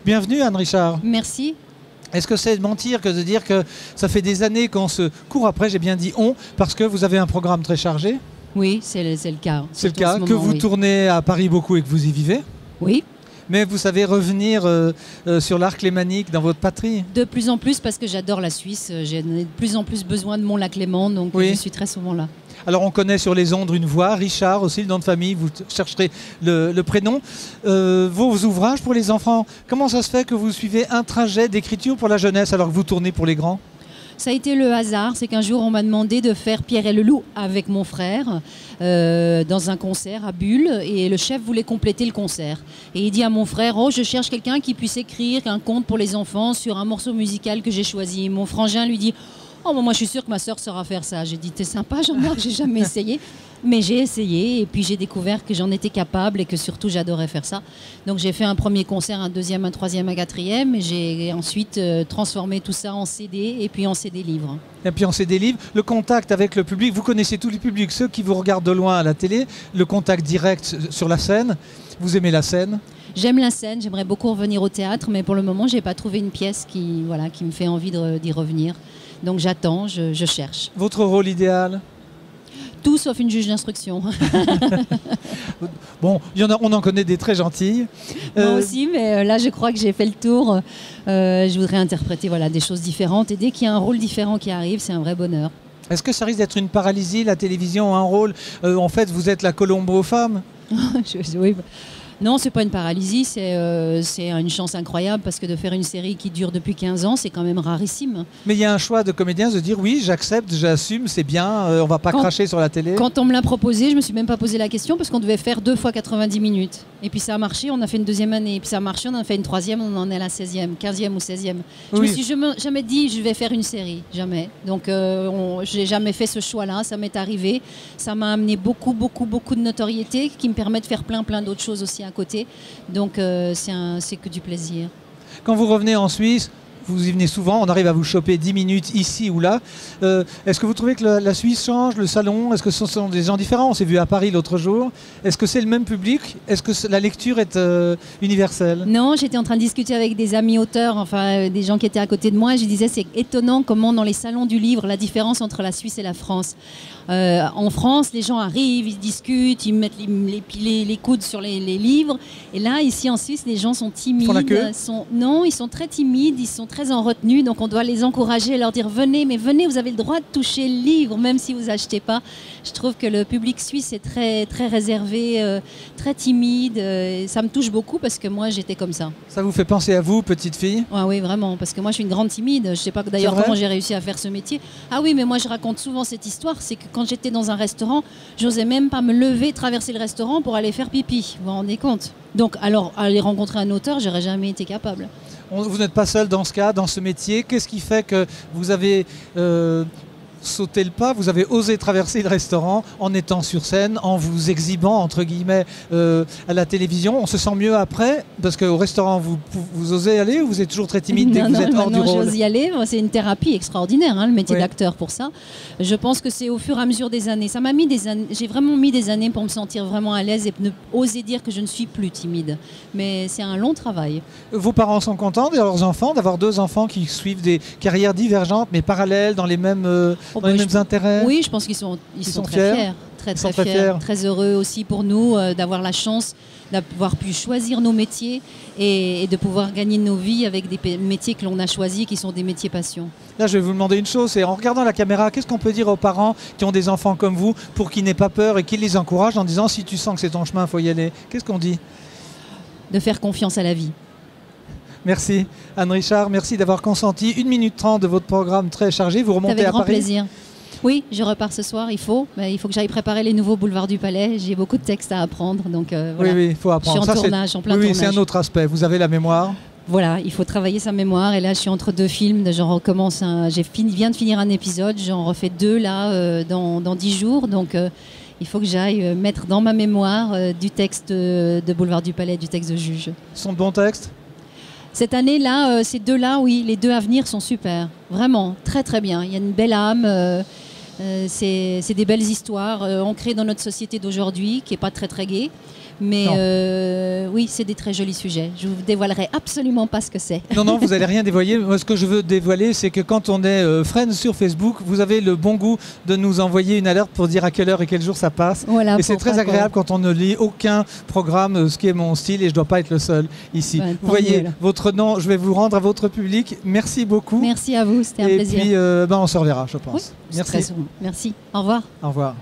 Bienvenue Anne Richard. Merci. Est-ce que c'est de mentir que de dire que ça fait des années qu'on se court après, j'ai bien dit on, parce que vous avez un programme très chargé? Oui, c'est le cas. C'est le cas, que vous tournez à Paris beaucoup et que vous y vivez? Oui. Mais vous savez revenir sur l'Arc lémanique dans votre patrie? De plus en plus, parce que j'adore la Suisse. J'ai de plus en plus besoin de mon lac Léman, donc je suis très souvent là. Alors on connaît sur les ondes une voix, Richard aussi, le nom de famille, vous chercherez le prénom. Vos ouvrages pour les enfants, comment ça se fait que vous suivez un trajet d'écriture pour la jeunesse alors que vous tournez pour les grands? Ça a été le hasard, c'est qu'un jour on m'a demandé de faire Pierre et le loup avec mon frère dans un concert à Bulle, et le chef voulait compléter le concert. Et il dit à mon frère, oh je cherche quelqu'un qui puisse écrire un conte pour les enfants sur un morceau musical que j'ai choisi. Mon frangin lui dit, oh moi je suis sûre que ma sœur saura faire ça. J'ai dit, t'es sympa Jean-Marc, j'ai jamais essayé. Mais j'ai essayé et puis j'ai découvert que j'en étais capable et que surtout j'adorais faire ça. Donc j'ai fait un premier concert, un deuxième, un troisième, un quatrième, et j'ai ensuite transformé tout ça en CD et puis en CD livre. Et puis en CD livre, le contact avec le public, vous connaissez tous les publics, ceux qui vous regardent de loin à la télé, le contact direct sur la scène, vous aimez la scène? J'aime la scène, j'aimerais beaucoup revenir au théâtre, mais pour le moment j'ai pas trouvé une pièce qui me fait envie d'y revenir. Donc j'attends, je cherche. Votre rôle idéal? Tout sauf une juge d'instruction. Bon, on en connaît des très gentilles. Moi aussi, mais là je crois que j'ai fait le tour. Je voudrais interpréter des choses différentes, et dès qu'il y a un rôle différent qui arrive, c'est un vrai bonheur. Est-ce que ça risque d'être une paralysie, la télévision, un rôle en fait, vous êtes la Colombe aux femmes? Oui. Non, c'est pas une paralysie, c'est une chance incroyable, parce que de faire une série qui dure depuis 15 ans, c'est quand même rarissime. Mais il y a un choix de comédien de dire oui, j'accepte, j'assume, c'est bien, on va pas cracher sur la télé. Quand on me l'a proposé, je me suis même pas posé la question, parce qu'on devait faire 2 fois 90 minutes. Et puis ça a marché, on a fait une deuxième année. Et puis ça a marché, on en a fait une troisième, on en est à la 16e, 15e ou 16e. Je me suis jamais dit je vais faire une série, jamais. Donc j'ai jamais fait ce choix-là, ça m'est arrivé. Ça m'a amené beaucoup de notoriété qui me permet de faire plein d'autres choses aussi à côté. Donc c'est que du plaisir. Quand vous revenez en Suisse, vous y venez souvent, on arrive à vous choper 10 minutes ici ou là. Est-ce que vous trouvez que la Suisse change, le salon? Est-ce que ce sont des gens différents? On s'est vu à Paris l'autre jour. Est-ce que c'est le même public? Est-ce que la lecture est universelle? Non, j'étais en train de discuter avec des amis auteurs, des gens qui étaient à côté de moi, et je disais c'est étonnant comment dans les salons du livre, la différence entre la Suisse et la France. En France, les gens arrivent, ils discutent, ils mettent les coudes sur les livres. Et là, ici en Suisse, les gens sont timides. Ils font la queue? Non, ils sont très timides, ils sont très en retenue. Donc on doit les encourager, leur dire venez, vous avez le droit de toucher le livre, même si vous achetez pas. Je trouve que le public suisse est très réservé, très timide. Ça me touche beaucoup parce que moi, j'étais comme ça. Ça vous fait penser à vous, petite fille? Oui, vraiment, parce que moi, je suis une grande timide. Je sais pas d'ailleurs comment j'ai réussi à faire ce métier. Ah oui, mais moi, je raconte souvent cette histoire. C'est que quand j'étais dans un restaurant, j'osais même pas me lever, traverser le restaurant pour aller faire pipi. Vous vous rendez compte? Donc, alors, aller rencontrer un auteur, j'aurais jamais été capable. Vous n'êtes pas seul dans ce cas, dans ce métier. Qu'est-ce qui fait que vous avez sauté le pas, vous avez osé traverser le restaurant en étant sur scène, en vous exhibant, entre guillemets, à la télévision? On se sent mieux après? Parce qu'au restaurant, vous osez aller, ou vous êtes toujours très timide dès que vous êtes hors du rôle? J'ose y aller. C'est une thérapie extraordinaire, le métier d'acteur pour ça. Je pense que c'est au fur et à mesure des années. Ça m'a mis des années. J'ai vraiment mis des années pour me sentir vraiment à l'aise et oser dire que je ne suis plus timide. Mais c'est un long travail. Vos parents sont contents de leurs enfants, d'avoir 2 enfants qui suivent des carrières divergentes mais parallèles dans les mêmes intérêts? Oui, je pense qu'ils sont très fiers. Très fiers, très heureux aussi pour nous d'avoir la chance d'avoir pu choisir nos métiers et de pouvoir gagner nos vies avec des métiers que l'on a choisis, qui sont des métiers passion. Là, je vais vous demander une chose, c'est en regardant la caméra, qu'est-ce qu'on peut dire aux parents qui ont des enfants comme vous pour qu'ils n'aient pas peur et qu'ils les encouragent en disant si tu sens que c'est ton chemin, il faut y aller? Qu'est-ce qu'on dit? De faire confiance à la vie. Merci Anne Richard, merci d'avoir consenti 1 minute 30 de votre programme très chargé. Vous remontez à Paris? Avec grand plaisir. Oui, je repars ce soir, il faut que j'aille préparer les nouveaux boulevards du Palais. J'ai beaucoup de textes à apprendre, donc voilà. Oui, il faut apprendre. Je suis en plein tournage. Oui, c'est un autre aspect. Vous avez la mémoire. Voilà, il faut travailler sa mémoire. Et là, je suis entre 2 films. J'en recommence viens de finir un épisode. J'en refais 2 là dans 10 jours. Donc, il faut que j'aille mettre dans ma mémoire du texte de Boulevard du Palais, du texte de Juge. Ce sont de bons textes? Cette année-là, ces 2-là, oui, les 2 à venir sont super. Vraiment, très bien. Il y a une belle âme. C'est des belles histoires ancrées dans notre société d'aujourd'hui, qui n'est pas très gaie. Mais oui, c'est des très jolis sujets. Je vous dévoilerai absolument pas ce que c'est. Non, non, vous n'allez rien dévoiler. Moi, ce que je veux dévoiler, c'est que quand on est friends sur Facebook, vous avez le bon goût de nous envoyer une alerte pour dire à quelle heure et quel jour ça passe. Voilà, et c'est très agréable quand on ne lit aucun programme, ce qui est mon style, et je ne dois pas être le seul ici. Ouais, vous voyez, mieux, votre nom, je vais vous rendre à votre public. Merci beaucoup. Merci à vous, c'était un plaisir. Et puis, on se reverra, je pense. Oui, merci. Très souvent. Merci. Au revoir. Au revoir.